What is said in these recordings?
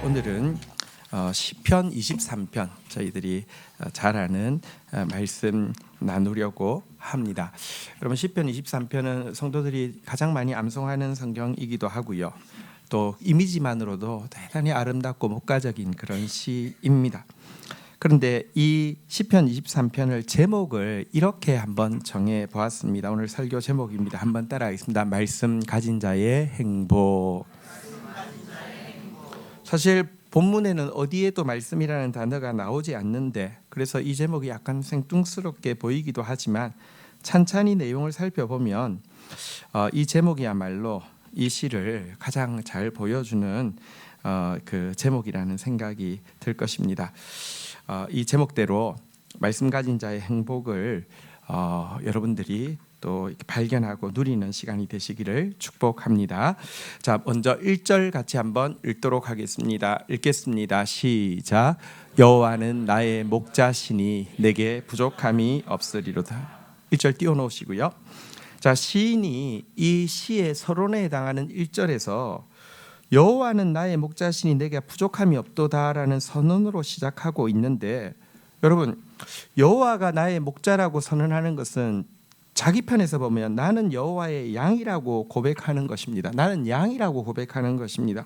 오늘은 시편 23편 저희들이 잘 아는 말씀 나누려고 합니다. 여러분 시편 23편은 성도들이 가장 많이 암송하는 성경이기도 하고요. 또 이미지만으로도 대단히 아름답고 목가적인 그런 시입니다. 그런데 이 시편 23편을 제목을 이렇게 한번 정해 보았습니다. 오늘 설교 제목입니다. 한번 따라하겠습니다. 말씀 가진 자의 행복. 사실 본문에는 어디에도 말씀이라는 단어가 나오지 않는데 그래서 이 제목이 약간 생뚱스럽게 보이기도 하지만 찬찬히 내용을 살펴보면 이 제목이야말로 이 시를 가장 잘 보여주는 그 제목이라는 생각이 들 것입니다. 이 제목대로 말씀 가진 자의 행복을 여러분들이 또 이렇게 발견하고 누리는 시간이 되시기를 축복합니다. 자, 먼저 1절 같이 한번 읽도록 하겠습니다. 읽겠습니다. 시작. 여호와는 나의 목자시니 내게 부족함이 없으리로다. 1절 띄워놓으시고요. 자, 시인이 이 시의 서론에 해당하는 1절에서 여호와는 나의 목자시니 내게 부족함이 없도다라는 선언으로 시작하고 있는데, 여러분 여호와가 나의 목자라고 선언하는 것은 자기 편에서 보면 나는 여호와의 양이라고 고백하는 것입니다. 나는 양이라고 고백하는 것입니다.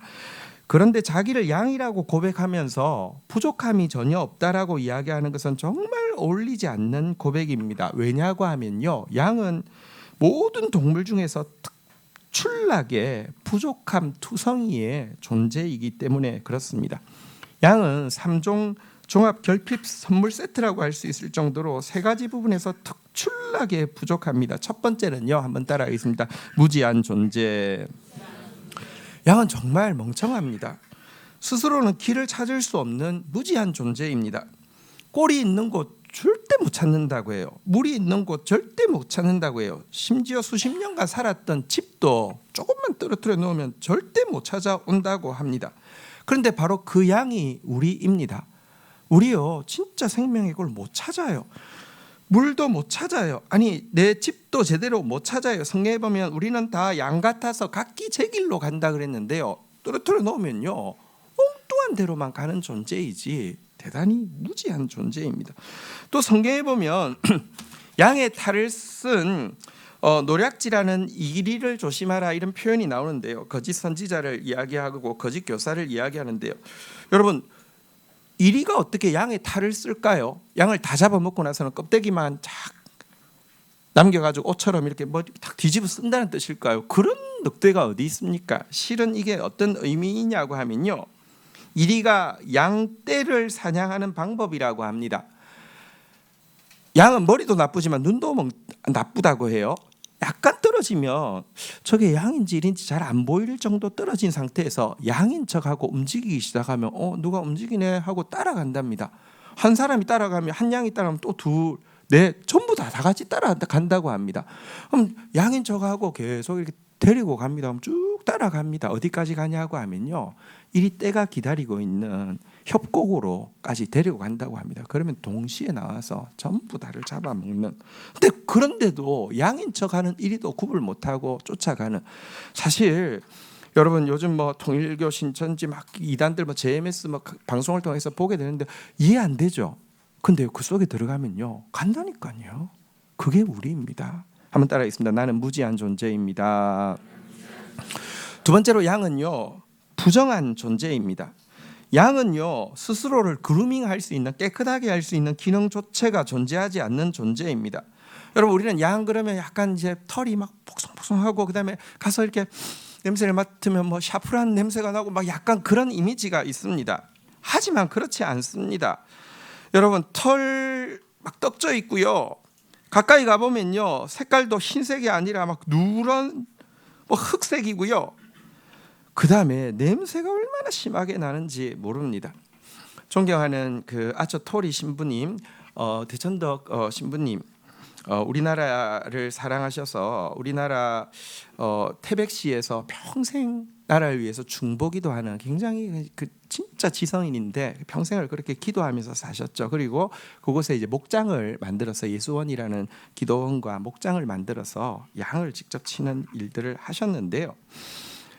그런데 자기를 양이라고 고백하면서 부족함이 전혀 없다라고 이야기하는 것은 정말 어울리지 않는 고백입니다. 왜냐고 하면요, 양은 모든 동물 중에서 특출나게 부족함 투성이의 존재이기 때문에 그렇습니다. 양은 3종 종합 결핍 선물 세트라고 할 수 있을 정도로 세 가지 부분에서 특출나게 부족합니다. 첫 번째는요, 한번 따라하겠습니다. 무지한 존재. 양은 정말 멍청합니다. 스스로는 길을 찾을 수 없는 무지한 존재입니다. 꼴이 있는 곳 절대 못 찾는다고 해요. 물이 있는 곳 절대 못 찾는다고 해요. 심지어 수십 년간 살았던 집도 조금만 떨어뜨려 놓으면 절대 못 찾아온다고 합니다. 그런데 바로 그 양이 우리입니다. 우리요, 진짜 생명의 꼴 못 찾아요. 물도 못 찾아요. 아니, 내 집도 제대로 못 찾아요. 성경에 보면 우리는 다 양 같아서 각기 제 길로 간다 그랬는데요, 떨어뜨려 놓으면요 엉뚱한 데로만 가는 존재이지 대단히 무지한 존재입니다. 또 성경에 보면 양의 탈을 쓴 노략질하는 이리를 조심하라 이런 표현이 나오는데요, 거짓 선지자를 이야기하고 거짓 교사를 이야기하는데요, 여러분 이리가 어떻게 양의 탈을 쓸까요? 양을 다 잡아먹고 나서는 껍데기만 쫙 남겨가지고 옷처럼 이렇게 머리 탁 뒤집어 쓴다는 뜻일까요? 그런 늑대가 어디 있습니까? 실은 이게 어떤 의미이냐고 하면요, 이리가 양떼를 사냥하는 방법이라고 합니다. 양은 머리도 나쁘지만 눈도 나쁘다고 해요. 약간 떨어지면 저게 양인지 일인지 잘 안 보일 정도 떨어진 상태에서 양인 척하고 움직이기 시작하면 누가 움직이네 하고 따라간답니다. 한 사람이 따라가면 한 양이 따라가면 또 둘, 넷, 전부 다 같이 따라간다고 합니다. 그럼 양인 척하고 계속 이렇게 데리고 갑니다. 그럼 쭉 따라갑니다. 어디까지 가냐고 하면요, 이리 떼가 기다리고 있는 협곡으로까지 데리고 간다고 합니다. 그러면 동시에 나와서 전부 다를 잡아먹는. 근데 그런데도 양인 척하는 이리도 구분 못하고 쫓아가는. 사실 여러분 요즘 뭐 통일교 신천지 막 이단들 뭐 JMS 뭐 방송을 통해서 보게 되는데 이해 안 되죠. 근데 그 속에 들어가면요 간다니까요. 그게 우리입니다. 한번 따라하겠습니다. 나는 무지한 존재입니다. 두 번째로 양은요 부정한 존재입니다. 양은요 스스로를 그루밍할 수 있는, 깨끗하게 할 수 있는 기능조차가 존재하지 않는 존재입니다. 여러분 우리는 양 그러면 약간 이제 털이 막 폭송폭송하고 그다음에 가서 이렇게 냄새를 맡으면 뭐 샤프란 냄새가 나고 막 약간 그런 이미지가 있습니다. 하지만 그렇지 않습니다. 여러분 털 막 떡져 있고요, 가까이 가보면요 색깔도 흰색이 아니라 막 누런 뭐 흑색이고요, 그 다음에 냄새가 얼마나 심하게 나는지 모릅니다. 존경하는 그 아처토리 신부님, 대천덕 신부님, 우리나라를 사랑하셔서 우리나라 태백시에서 평생 나라를 위해서 중보기도 하는 굉장히 그 진짜 지성인인데 평생을 그렇게 기도하면서 사셨죠. 그리고 그곳에 이제 목장을 만들어서 예수원이라는 기도원과 목장을 만들어서 양을 직접 치는 일들을 하셨는데요.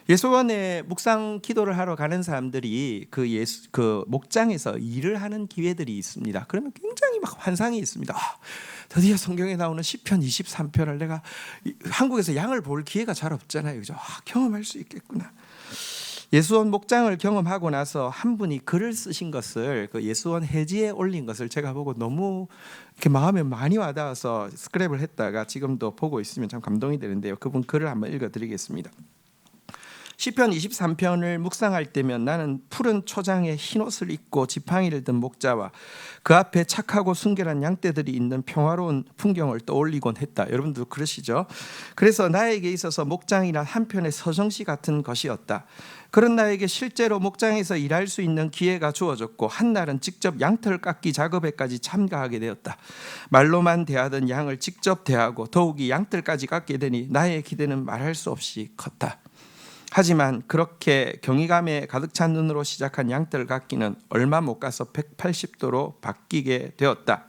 예수원에 묵상 기도를 하러 가는 사람들이 그 목장에서 일을 하는 기회들이 있습니다. 그러면 굉장히 막 환상이 있습니다. 드디어 성경에 나오는 시편 23편을 내가 한국에서 양을 볼 기회가 잘 없잖아요. 그죠? 경험할 수 있겠구나. 예수원 목장을 경험하고 나서 한 분이 글을 쓰신 것을 그 예수원 해지에 올린 것을 제가 보고 너무 이렇게 마음에 많이 와닿아서 스크랩을 했다가 지금도 보고 있으면 참 감동이 되는데요. 그분 글을 한번 읽어드리겠습니다. 시편 23편을 묵상할 때면 나는 푸른 초장에 흰옷을 입고 지팡이를 든 목자와 그 앞에 착하고 순결한 양떼들이 있는 평화로운 풍경을 떠올리곤 했다. 여러분도 그러시죠? 그래서 나에게 있어서 목장이란 한편의 서정시 같은 것이었다. 그런 나에게 실제로 목장에서 일할 수 있는 기회가 주어졌고 한날은 직접 양털 깎기 작업에까지 참가하게 되었다. 말로만 대하던 양을 직접 대하고 더욱이 양털까지 깎게 되니 나의 기대는 말할 수 없이 컸다. 하지만 그렇게 경이감에 가득 찬 눈으로 시작한 양털 깎기는 얼마 못 가서 180도로 바뀌게 되었다.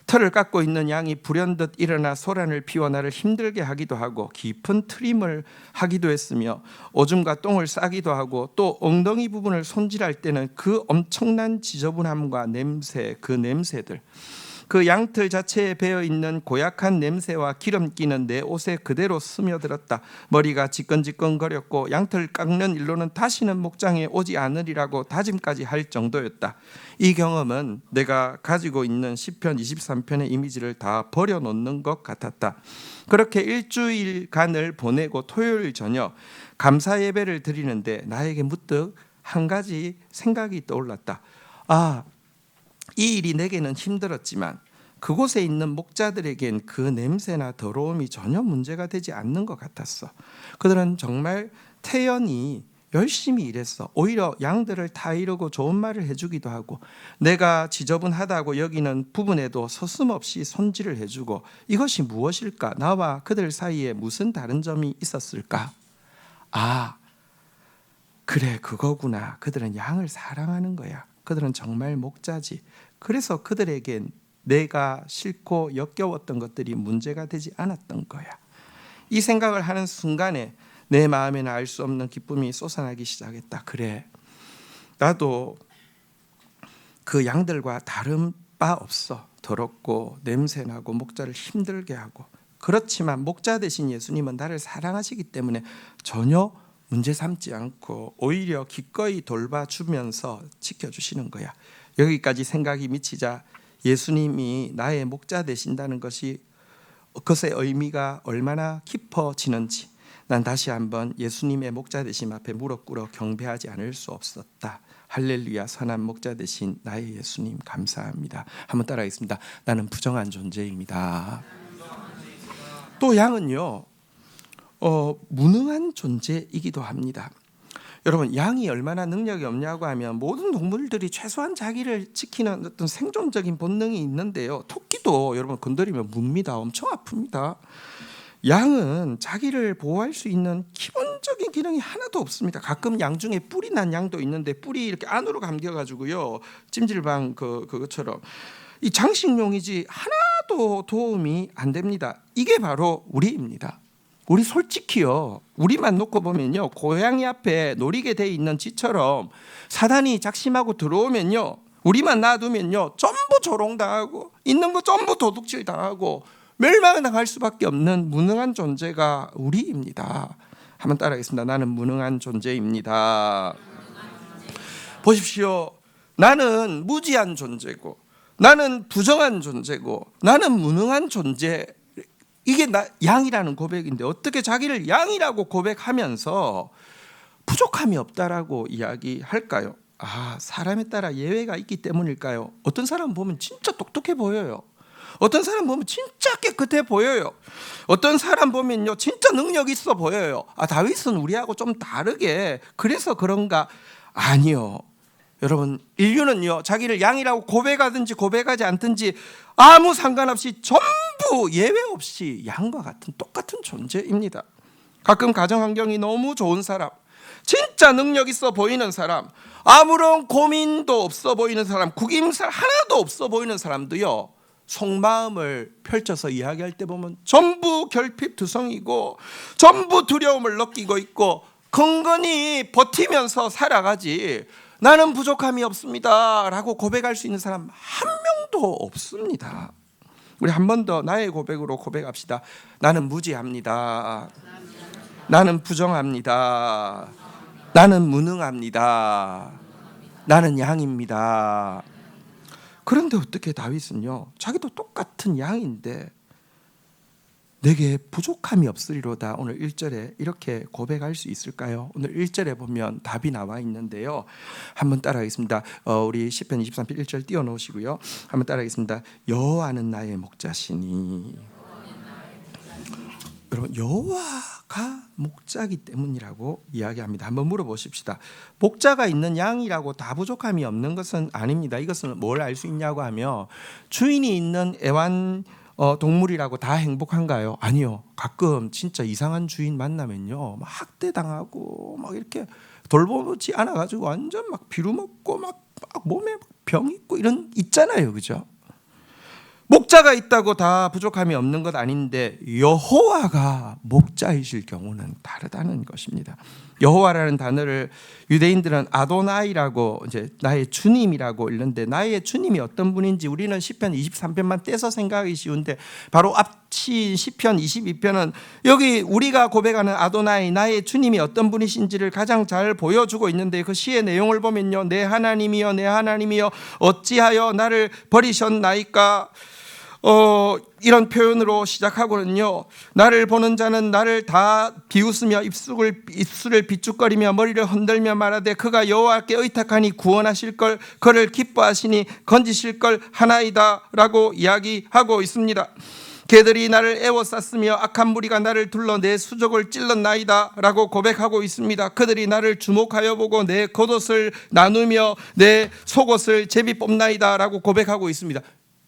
털을 깎고 있는 양이 불현듯 일어나 소란을 피워 나를 힘들게 하기도 하고 깊은 트림을 하기도 했으며 오줌과 똥을 싸기도 하고 또 엉덩이 부분을 손질할 때는 그 엄청난 지저분함과 냄새, 그 냄새들, 그 양털 자체에 배어있는 고약한 냄새와 기름기는 내 옷에 그대로 스며들었다. 머리가 지끈지끈거렸고 양털 깎는 일로는 다시는 목장에 오지 않으리라고 다짐까지 할 정도였다. 이 경험은 내가 가지고 있는 시편 23편의 이미지를 다 버려놓는 것 같았다. 그렇게 일주일간을 보내고 토요일 저녁 감사 예배를 드리는데 나에게 문득 한 가지 생각이 떠올랐다. 이 일이 내게는 힘들었지만 그곳에 있는 목자들에겐 그 냄새나 더러움이 전혀 문제가 되지 않는 것 같았어. 그들은 정말 태연히 열심히 일했어. 오히려 양들을 다 이루고 좋은 말을 해주기도 하고 내가 지저분하다고 여기는 부분에도 서슴없이 손질을 해주고 이것이 무엇일까? 나와 그들 사이에 무슨 다른 점이 있었을까? 그래, 그거구나. 그들은 양을 사랑하는 거야. 그들은 정말 목자지. 그래서 그들에겐 내가 싫고 역겨웠던 것들이 문제가 되지 않았던 거야. 이 생각을 하는 순간에 내 마음에는 알 수 없는 기쁨이 솟아나기 시작했다. 그래, 나도 그 양들과 다른 바 없어. 더럽고 냄새나고 목자를 힘들게 하고. 그렇지만 목자 되신 예수님은 나를 사랑하시기 때문에 전혀 문제 삼지 않고 오히려 기꺼이 돌봐주면서 지켜주시는 거야. 여기까지 생각이 미치자 예수님이 나의 목자 되신다는 것이 그것의 의미가 얼마나 깊어지는지 난 다시 한번 예수님의 목자 되심 앞에 무릎 꿇어 경배하지 않을 수 없었다. 할렐루야, 선한 목자 되신 나의 예수님 감사합니다. 한번 따라하겠습니다. 나는 부정한 존재입니다. 또 양은요 무능한 존재이기도 합니다. 여러분, 양이 얼마나 능력이 없냐고 하면 모든 동물들이 최소한 자기를 지키는 어떤 생존적인 본능이 있는데요. 토끼도 여러분 건드리면 뭅니다. 엄청 아픕니다. 양은 자기를 보호할 수 있는 기본적인 기능이 하나도 없습니다. 가끔 양 중에 뿔이 난 양도 있는데 뿔이 이렇게 안으로 감겨가지고요, 찜질방 그것처럼 이 장식용이지 하나도 도움이 안 됩니다. 이게 바로 우리입니다. 우리 솔직히요, 우리만 놓고 보면요, 고양이 앞에 노리게 돼 있는 쥐처럼 사단이 작심하고 들어오면요, 우리만 놔두면요 전부 조롱당하고 있는 거 전부 도둑질 당하고 멸망당할 수밖에 없는 무능한 존재가 우리입니다. 한번 따라하겠습니다. 나는 무능한 존재입니다. 보십시오, 나는 무지한 존재고 나는 부정한 존재고 나는 무능한 존재, 이게 양이라는 고백인데 어떻게 자기를 양이라고 고백하면서 부족함이 없다라고 이야기할까요? 사람에 따라 예외가 있기 때문일까요? 어떤 사람 보면 진짜 똑똑해 보여요. 어떤 사람 보면 진짜 깨끗해 보여요. 어떤 사람 보면요 진짜 능력 있어 보여요. 다윗은 우리하고 좀 다르게 그래서 그런가? 아니요. 여러분, 인류는요 자기를 양이라고 고백하든지 고백하지 않든지 아무 상관없이 전부 예외 없이 양과 같은 똑같은 존재입니다. 가끔 가정 환경이 너무 좋은 사람, 진짜 능력 있어 보이는 사람, 아무런 고민도 없어 보이는 사람, 구김살 하나도 없어 보이는 사람도요 속마음을 펼쳐서 이야기할 때 보면 전부 결핍투성이고 전부 두려움을 느끼고 있고 건건히 버티면서 살아가지 나는 부족함이 없습니다 라고 고백할 수 있는 사람 한 명도 없습니다. 우리 한 번 더 나의 고백으로 고백합시다. 나는 무지합니다. 나는 부정합니다. 나는 무능합니다. 나는 양입니다. 그런데 어떻게 다윗은요, 자기도 똑같은 양인데 내게 부족함이 없으리로다. 오늘 1절에 이렇게 고백할 수 있을까요? 오늘 1절에 보면 답이 나와 있는데요. 한번 따라하겠습니다. 우리 시편 23편 1절 띄워놓으시고요. 한번 따라하겠습니다. 여호와는 나의 목자시니. 여러분, 여호와가 목자기 때문이라고 이야기합니다. 한번 물어보십시다. 목자가 있는 양이라고 다 부족함이 없는 것은 아닙니다. 이것은 뭘 알 수 있냐고 하면 주인이 있는 애완 동물이라고 다 행복한가요? 아니요. 가끔 진짜 이상한 주인 만나면요, 막 학대당하고 막 이렇게 돌보지 않아가지고 완전 막 비루먹고 막 몸에 병 있고 이런 있잖아요, 그죠? 목자가 있다고 다 부족함이 없는 것 아닌데 여호와가 목자이실 경우는 다르다는 것입니다. 여호와라는 단어를 유대인들은 아도나이라고, 이제 나의 주님이라고 읽는데, 나의 주님이 어떤 분인지 우리는 시편 23편만 떼서 생각하기 쉬운데 바로 앞치 시편 22편은 여기 우리가 고백하는 아도나이, 나의 주님이 어떤 분이신지를 가장 잘 보여주고 있는데, 그 시의 내용을 보면요, 내 하나님이여 내 하나님이여 어찌하여 나를 버리셨나이까, 이런 표현으로 시작하고는요, 나를 보는 자는 나를 다 비웃으며 입술을 비축거리며 머리를 흔들며 말하되 그가 여호와께 의탁하니 구원하실 걸, 그를 기뻐하시니 건지실 걸 하나이다 라고 이야기하고 있습니다. 개들이 나를 애워쌌으며 악한 무리가 나를 둘러 내 수족을 찔렀나이다 라고 고백하고 있습니다. 그들이 나를 주목하여 보고 내 겉옷을 나누며 내 속옷을 제비 뽑나이다 라고 고백하고 있습니다.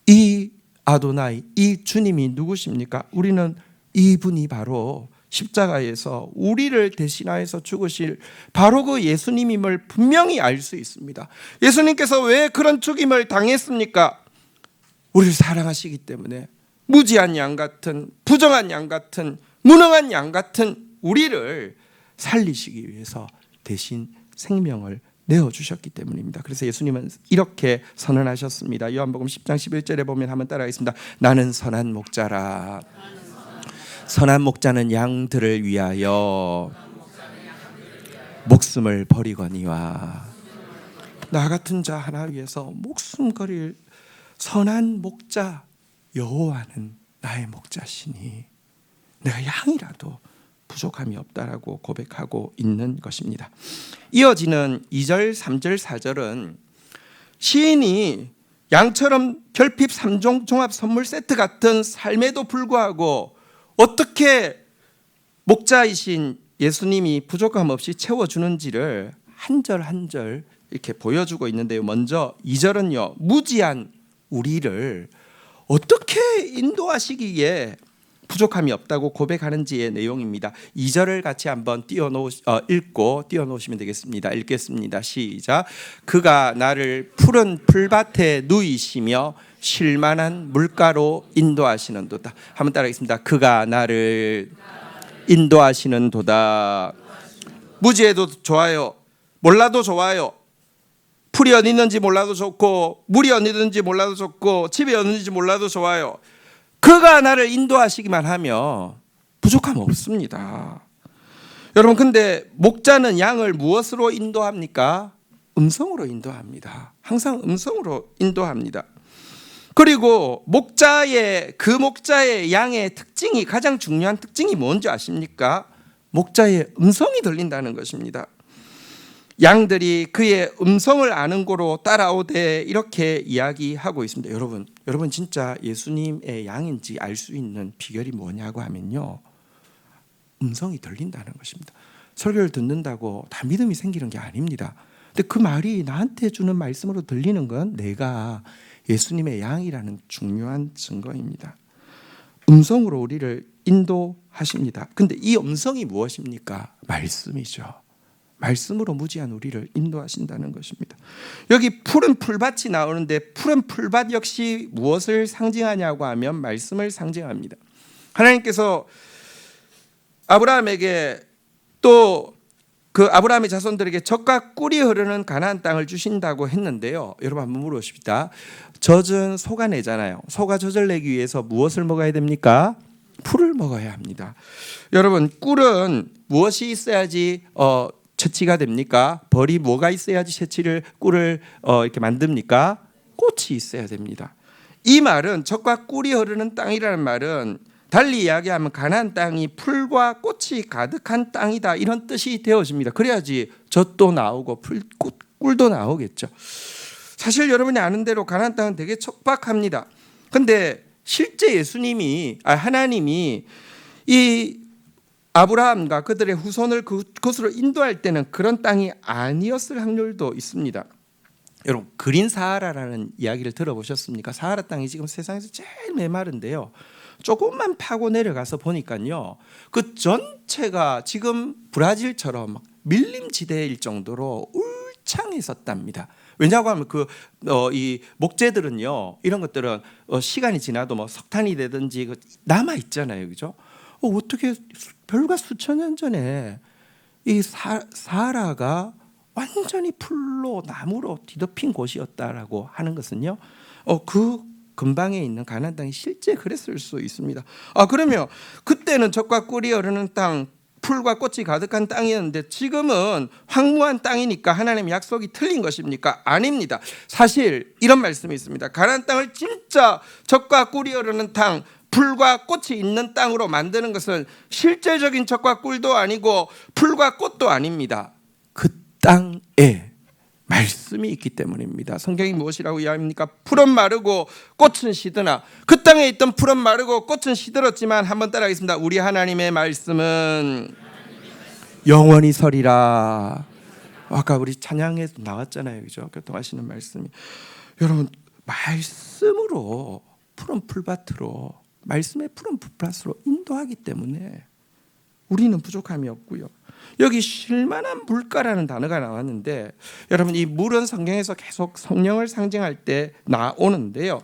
이 아도나이, 이 주님이 누구십니까? 우리는 이분이 바로 십자가에서 우리를 대신하여서 죽으실 바로 그 예수님임을 분명히 알 수 있습니다. 예수님께서 왜 그런 죽임을 당했습니까? 우리를 사랑하시기 때문에 무지한 양 같은, 부정한 양 같은, 무능한 양 같은 우리를 살리시기 위해서 대신 생명을 내어주셨기 때문입니다. 그래서 예수님은 이렇게 선언하셨습니다. 요한복음 10장 11절에 보면 한번 따라하겠습니다. 나는 선한 목자라. 선한 목자는 양들을 위하여 목숨을 버리거니와. 나 같은 자 하나 위해서 목숨 거릴 선한 목자 여호와는 나의 목자시니 내가 양이라도 부족함이 없다라고 고백하고 있는 것입니다. 이어지는 2절, 3절, 4절은 시인이 양처럼 결핍 3종 종합 선물 세트 같은 삶에도 불구하고 어떻게 목자이신 예수님이 부족함 없이 채워주는지를 한 절 한 절 이렇게 보여주고 있는데요. 먼저 2절은요, 무지한 우리를 어떻게 인도하시기에 부족함이 없다고 고백하는지의 내용입니다. 2절을 같이 한번 읽고 띄워놓으시면 되겠습니다. 읽겠습니다. 시작. 그가 나를 푸른 풀밭에 누이시며 쉴만한 물가로 인도하시는도다. 한번 따라하겠습니다. 그가 나를 인도하시는도다. 무지해도 좋아요, 몰라도 좋아요, 풀이 어디 있는지 몰라도 좋고 물이 어디 있는지 몰라도 좋고 집이 어디 있는지 몰라도 좋아요. 그가 나를 인도하시기만 하면 부족함 없습니다. 여러분, 근데 목자는 양을 무엇으로 인도합니까? 음성으로 인도합니다. 항상 음성으로 인도합니다. 그리고 그 목자의 양의 특징이, 가장 중요한 특징이 뭔지 아십니까? 목자의 음성이 들린다는 것입니다. 양들이 그의 음성을 아는 고로 따라오되 이렇게 이야기하고 있습니다. 여러분 진짜 예수님의 양인지 알 수 있는 비결이 뭐냐고 하면요, 음성이 들린다는 것입니다. 설교를 듣는다고 다 믿음이 생기는 게 아닙니다. 근데 그 말이 나한테 주는 말씀으로 들리는 건 내가 예수님의 양이라는 중요한 증거입니다. 음성으로 우리를 인도하십니다. 근데 이 음성이 무엇입니까? 말씀이죠. 말씀으로 무지한 우리를 인도하신다는 것입니다. 여기 푸른 풀밭이 나오는데 푸른 풀밭 역시 무엇을 상징하냐고 하면 말씀을 상징합니다. 하나님께서 아브라함에게 또 그 아브라함의 자손들에게 젖과 꿀이 흐르는 가나안 땅을 주신다고 했는데요. 여러분 한번 물어봅시다. 젖은 소가 내잖아요. 소가 젖을 내기 위해서 무엇을 먹어야 됩니까? 풀을 먹어야 합니다. 여러분 꿀은 무엇이 있어야지 채취가 됩니까? 벌이 뭐가 있어야지 꿀을 이렇게 만듭니까? 꽃이 있어야 됩니다. 이 말은 젖과 꿀이 흐르는 땅이라는 말은 달리 이야기하면 가나안 땅이 풀과 꽃이 가득한 땅이다 이런 뜻이 되어집니다. 그래야지 젖도 나오고 꿀도 나오겠죠. 사실 여러분이 아는 대로 가나안 땅은 되게 척박합니다. 근데 실제 하나님이 이 아브라함과 그들의 후손을 그것으로 인도할 때는 그런 땅이 아니었을 확률도 있습니다. 여러분 그린 사하라라는 이야기를 들어보셨습니까? 사하라 땅이 지금 세상에서 제일 메마른데요. 조금만 파고 내려가서 보니까요, 그 전체가 지금 브라질처럼 밀림지대일 정도로 울창했었답니다. 왜냐하고 하면 이 목재들은요, 이런 것들은 시간이 지나도 뭐 석탄이 되든지 남아 있잖아요, 그죠? 어떻게 불과 수천 년 전에 이 사하라가 완전히 풀로 나무로 뒤덮인 곳이었다라고 하는 것은요, 그 근방에 있는 가나안 땅이 실제 그랬을 수 있습니다. 그러면 그때는 젖과 꿀이 흐르는 땅, 풀과 꽃이 가득한 땅이었는데 지금은 황무한 땅이니까 하나님 약속이 틀린 것입니까? 아닙니다. 사실 이런 말씀이 있습니다. 가나안 땅을 진짜 젖과 꿀이 흐르는 땅, 풀과 꽃이 있는 땅으로 만드는 것은 실제적인 젖과 꿀도 아니고 풀과 꽃도 아닙니다. 그 땅에 말씀이 있기 때문입니다. 성경이 무엇이라고 이야기합니까? 풀은 마르고 꽃은 시드나, 그 땅에 있던 풀은 마르고 꽃은 시들었지만, 한번 따라하겠습니다. 우리 하나님의 말씀은 영원히 서리라. 아까 우리 찬양에도 나왔잖아요, 그죠? 교통하시는 말씀이. 여러분 말씀으로 푸른 풀밭으로, 말씀의 푸른 풀밭으로 인도하기 때문에 우리는 부족함이 없고요. 여기 쉴만한 물가라는 단어가 나왔는데, 여러분 이 물은 성경에서 계속 성령을 상징할 때 나오는데요.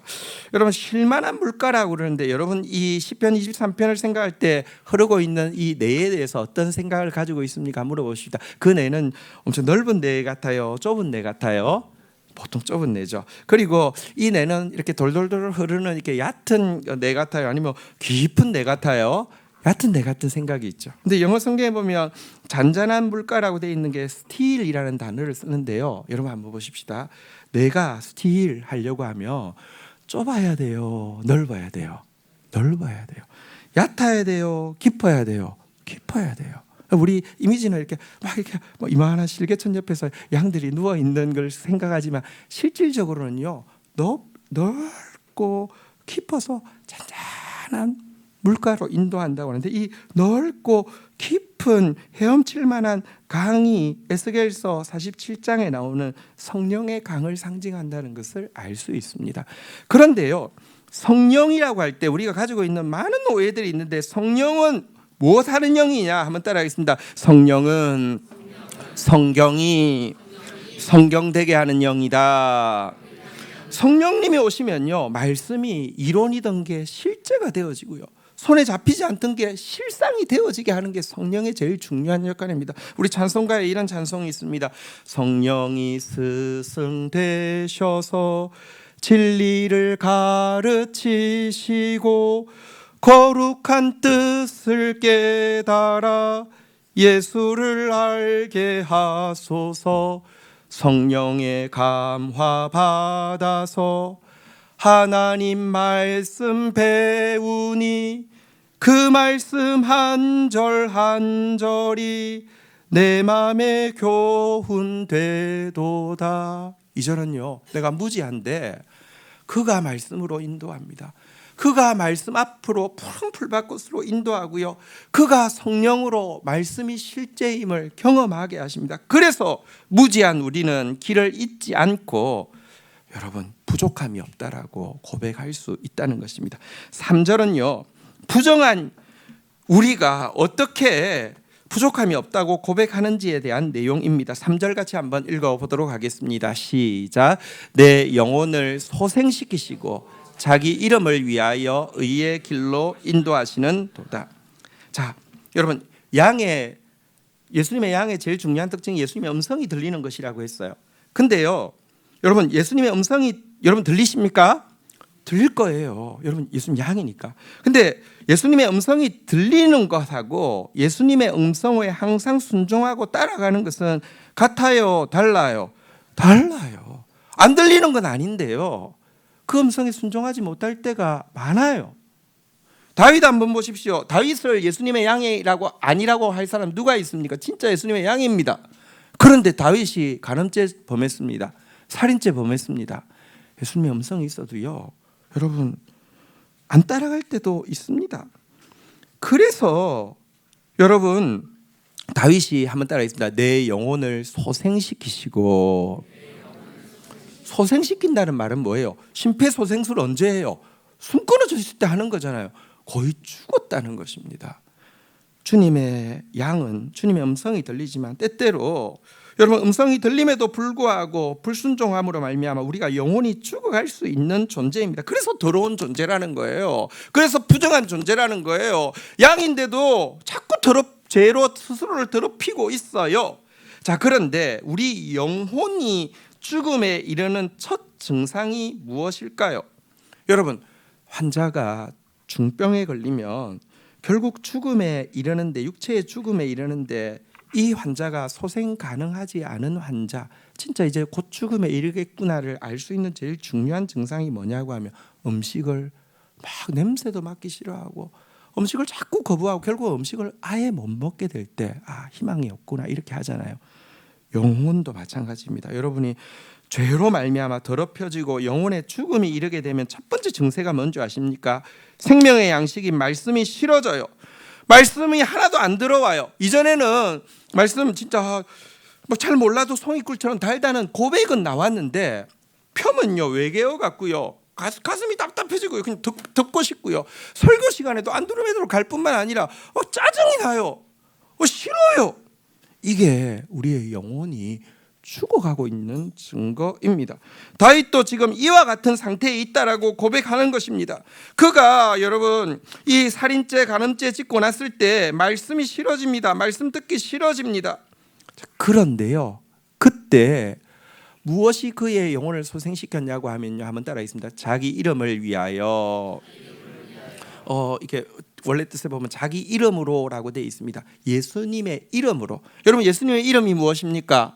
여러분 쉴만한 물가라고 그러는데, 여러분 이 시편 23편을 생각할 때 흐르고 있는 이 내에 대해서 어떤 생각을 가지고 있습니까? 물어보십시다. 그 내는 엄청 넓은 내 같아요? 좁은 내 같아요? 보통 좁은 내죠. 그리고 이 내는 이렇게 돌돌돌 흐르는 이렇게 얕은 내 같아요? 아니면 깊은 내 같아요? 얕은 내 같은 생각이 있죠. 근데 영어 성경에 보면 잔잔한 물가라고 되어 있는 게 스틸이라는 단어를 쓰는데요. 여러분 한번 보십시다. 내가 스틸 하려고 하면 좁아야 돼요, 넓어야 돼요? 넓어야 돼요. 얕아야 돼요, 깊어야 돼요? 깊어야 돼요. 우리 이미지는 이렇게 이만한 실개천 옆에서 양들이 누워 있는 걸 생각하지만, 실질적으로는요, 넓고 깊어서 잔잔한 물가로 인도한다고 하는데, 이 넓고 깊은 헤엄칠 만한 강이 에스겔서 47장에 나오는 성령의 강을 상징한다는 것을 알 수 있습니다. 그런데요, 성령이라고 할 때 우리가 가지고 있는 많은 오해들이 있는데, 성령은 무엇 하는 영이냐? 한번 따라하겠습니다. 성령은 성경이 성경되게 하는 영이다. 성령님이 오시면요, 말씀이 이론이던 게 실제가 되어지고요, 손에 잡히지 않던 게 실상이 되어지게 하는 게 성령의 제일 중요한 역할입니다. 우리 찬송가에 이런 찬송이 있습니다. 성령이 스승되셔서 진리를 가르치시고 거룩한 뜻을 깨달아 예수를 알게 하소서. 성령의 감화 받아서 하나님 말씀 배우니 그 말씀 한 절 한 절이 내 맘에 교훈되도다. 이 절은요, 내가 무지한데 그가 말씀으로 인도합니다. 그가 말씀 앞으로 푸른 풀밭곳으로 인도하고요, 그가 성령으로 말씀이 실제임을 경험하게 하십니다. 그래서 무지한 우리는 길을 잊지 않고 여러분 부족함이 없다라고 고백할 수 있다는 것입니다. 3절은요, 부정한 우리가 어떻게 부족함이 없다고 고백하는지에 대한 내용입니다. 3절 같이 한번 읽어보도록 하겠습니다. 시작. 내 영혼을 소생시키시고 자기 이름을 위하여 의의 길로 인도하시는 도다. 자, 여러분 양의 예수님의 양의 제일 중요한 특징이 예수님의 음성이 들리는 것이라고 했어요. 근데요, 여러분 예수님의 음성이 여러분 들리십니까? 들릴 거예요. 여러분 예수님 양이니까. 근데 예수님의 음성이 들리는 것하고 예수님의 음성에 항상 순종하고 따라가는 것은 같아요, 달라요? 달라요. 안 들리는 건 아닌데요, 그 음성에 순종하지 못할 때가 많아요. 다윗 한번 보십시오. 다윗을 예수님의 양이라고 아니라고 할 사람 누가 있습니까? 진짜 예수님의 양입니다. 그런데 다윗이 간음죄 범했습니다. 살인죄 범했습니다. 예수님의 음성이 있어도요, 여러분 안 따라갈 때도 있습니다. 그래서 여러분 다윗이 한번 따라하겠습니다. 내 영혼을 소생시키시고. 소생시킨다는 말은 뭐예요? 심폐소생술 언제 해요? 숨 끊어졌을 때 하는 거잖아요. 거의 죽었다는 것입니다. 주님의 양은 주님의 음성이 들리지만 때때로 여러분 음성이 들림에도 불구하고 불순종함으로 말미암아 우리가 영혼이 죽어갈 수 있는 존재입니다. 그래서 더러운 존재라는 거예요. 그래서 부정한 존재라는 거예요. 양인데도 자꾸 죄로 스스로를 더럽히고 있어요. 자, 그런데 우리 영혼이 죽음에 이르는 첫 증상이 무엇일까요? 여러분, 환자가 중병에 걸리면 결국 죽음에 이르는데, 육체의 죽음에 이르는데 이 환자가 소생 가능하지 않은 환자, 진짜 이제 곧 죽음에 이르겠구나를 알 수 있는 제일 중요한 증상이 뭐냐고 하면 음식을 막 냄새도 맡기 싫어하고 음식을 자꾸 거부하고 결국 음식을 아예 못 먹게 될 때 희망이 없구나 이렇게 하잖아요. 영혼도 마찬가지입니다. 여러분이 죄로 말미암아 더럽혀지고 영혼의 죽음이 이르게 되면 첫 번째 증세가 뭔지 아십니까? 생명의 양식인 말씀이 싫어져요. 말씀이 하나도 안 들어와요. 이전에는 말씀 진짜 잘 몰라도 송이꿀처럼 달다는 고백은 나왔는데 펴면요 외계어 같고요, 가슴이 답답해지고요, 그냥 듣고 싶고요, 설교 시간에도 안 들으면 갈 뿐만 아니라 짜증이 나요, 싫어요. 이게 우리의 영혼이 죽어가고 있는 증거입니다. 다윗도 지금 이와 같은 상태에 있다라고 고백하는 것입니다. 그가 여러분 이 살인죄 간음죄 짓고 났을 때 말씀이 싫어집니다. 말씀 듣기 싫어집니다. 그런데요, 그때 무엇이 그의 영혼을 소생시켰냐고 하면요, 한번 따라하겠습니다. 자기 이름을 위하여. 이렇게 원래 뜻에 보면 자기 이름으로라고 되어 있습니다. 예수님의 이름으로. 여러분 예수님의 이름이 무엇입니까?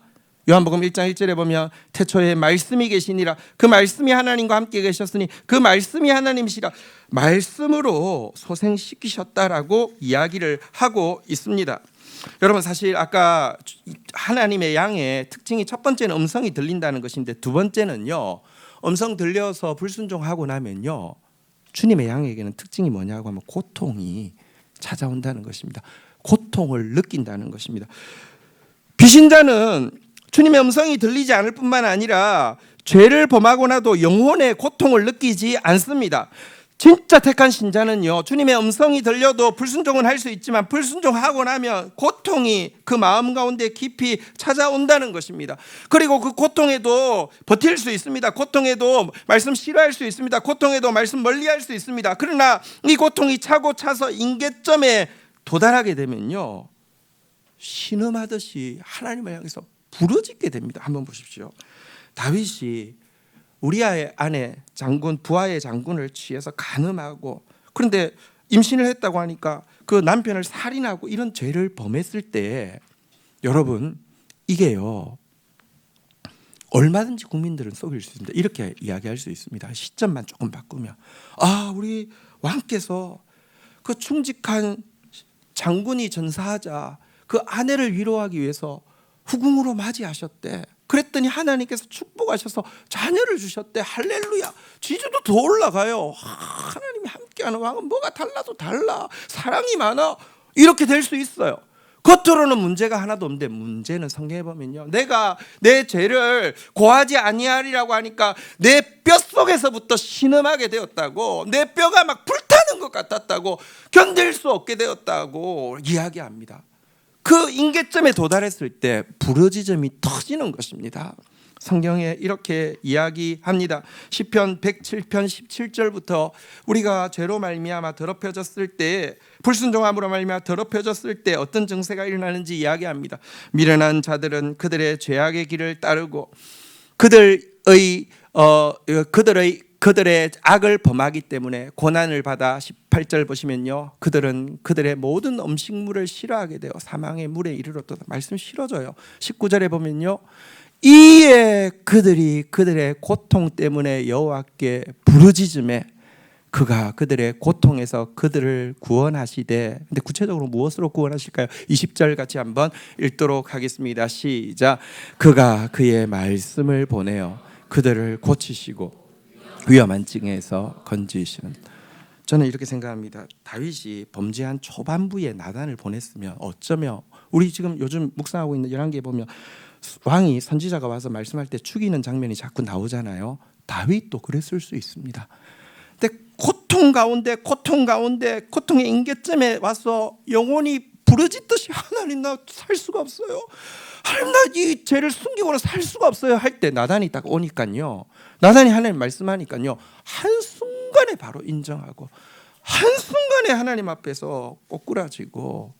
요한복음 1장 1절에 보면 태초에 말씀이 계시니라, 그 말씀이 하나님과 함께 계셨으니 그 말씀이 하나님이시라, 말씀으로 소생시키셨다라고 이야기를 하고 있습니다. 여러분 사실 아까 하나님의 양의 특징이 첫 번째는 음성이 들린다는 것인데 두 번째는요, 음성 들려서 불순종하고 나면요 주님의 양에게는 특징이 뭐냐고 하면 고통이 찾아온다는 것입니다. 고통을 느낀다는 것입니다. 비신자는 주님의 음성이 들리지 않을 뿐만 아니라 죄를 범하고 나도 영혼의 고통을 느끼지 않습니다. 진짜 택한 신자는요, 주님의 음성이 들려도 불순종은 할 수 있지만 불순종하고 나면 고통이 그 마음 가운데 깊이 찾아온다는 것입니다. 그리고 그 고통에도 버틸 수 있습니다. 고통에도 말씀 싫어할 수 있습니다. 고통에도 말씀 멀리할 수 있습니다. 그러나 이 고통이 차고 차서 인계점에 도달하게 되면요, 신음하듯이 하나님을 향해서 부르짖게 됩니다. 한번 보십시오. 다윗이 우리아의 아내 장군 부하의 장군을 취해서 간음하고, 그런데 임신을 했다고 하니까 그 남편을 살인하고 이런 죄를 범했을 때 여러분 이게요 얼마든지 국민들은 속일 수 있습니다. 이렇게 이야기할 수 있습니다. 시점만 조금 바꾸면 우리 왕께서 그 충직한 장군이 전사하자 그 아내를 위로하기 위해서 후궁으로 맞이하셨대. 그랬더니 하나님께서 축복하셔서 자녀를 주셨대. 할렐루야. 지지도 더 올라가요. 하나님이 함께하는 왕은 뭐가 달라도 달라. 사랑이 많아. 이렇게 될 수 있어요. 겉으로는 문제가 하나도 없는데 문제는 성경에 보면요, 내가 내 죄를 고하지 아니하리라고 하니까 내 뼛속에서부터 신음하게 되었다고, 내 뼈가 막 불타는 것 같았다고, 견딜 수 없게 되었다고 이야기합니다. 그 인계점에 도달했을 때 부르짖음이 터지는 것입니다. 성경에 이렇게 이야기합니다. 시편 107편 17절부터 우리가 죄로 말미암아 더럽혀졌을 때, 불순종함으로 말미암아 더럽혀졌을 때 어떤 증세가 일어나는지 이야기합니다. 미련한 자들은 그들의 죄악의 길을 따르고 그들의 악을 범하기 때문에 고난을 받아 18절 보시면요, 그들은 그들의 모든 음식물을 싫어하게 되어 사망의 물에 이르렀다. 말씀 싫어져요. 19절에 보면요, 이에 그들이 그들의 고통 때문에 여호와께 부르짖음에 그가 그들의 고통에서 그들을 구원하시되. 근데 구체적으로 무엇으로 구원하실까요? 20절 같이 한번 읽도록 하겠습니다. 시작. 그가 그의 말씀을 보내어 그들을 고치시고 위험한 증에서 건지시는. 저는 이렇게 생각합니다. 다윗이 범죄한 초반부에 나단을 보냈으면 어쩌면 우리 지금 요즘 묵상하고 있는 열왕기에 보면 왕이 선지자가 와서 말씀할 때 죽이는 장면이 자꾸 나오잖아요. 다윗도 그랬을 수 있습니다. 근데 고통 가운데 고통의 임계점에 와서 영혼이 부르짖듯이 하나님 나 살 수가 없어요. 하나님 나 이 죄를 숨기고는 살 수가 없어요 할 때 나단이 딱 오니까요. 나단이 하나님 말씀하니까요. 한순간에 바로 인정하고 한순간에 하나님 앞에서 꼬꾸라지고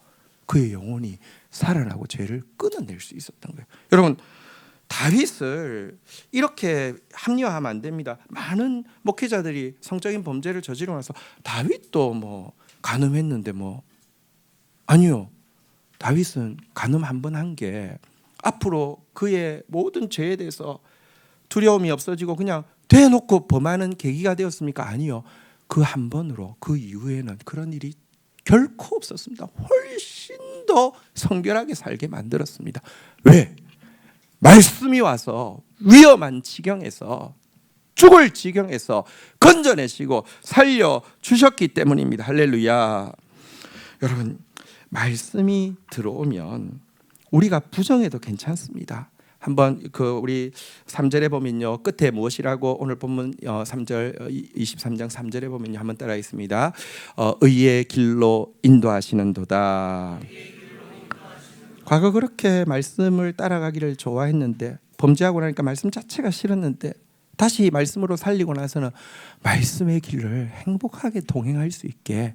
그의 영혼이 살아나고 죄를 끊어낼 수 있었던 거예요. 여러분, 다윗을 이렇게 합리화하면 안 됩니다. 많은 목회자들이 성적인 범죄를 저지르고 나서 다윗도 뭐 간음했는데 뭐 아니요. 다윗은 간음 한 번 한 게 앞으로 그의 모든 죄에 대해서 두려움이 없어지고 그냥 대놓고 범하는 계기가 되었습니까? 아니요. 그 한 번으로 그 이후에는 그런 일이 결코 없었습니다. 훨씬 더 성결하게 살게 만들었습니다. 왜? 말씀이 와서 위험한 지경에서, 죽을 지경에서 건져내시고 살려주셨기 때문입니다. 할렐루야. 여러분, 말씀이 들어오면 우리가 부정해도 괜찮습니다. 한번 우리 3절에 보면요, 끝에 무엇이라고 오늘 본문 3절 23장 3절에 보면요, 한번 따라하겠습니다. 의의 길로 인도하시는도다. 과거 그렇게 말씀을 따라가기를 좋아했는데 범죄하고 나니까 말씀 자체가 싫었는데 다시 말씀으로 살리고 나서는 말씀의 길을 행복하게 동행할 수 있게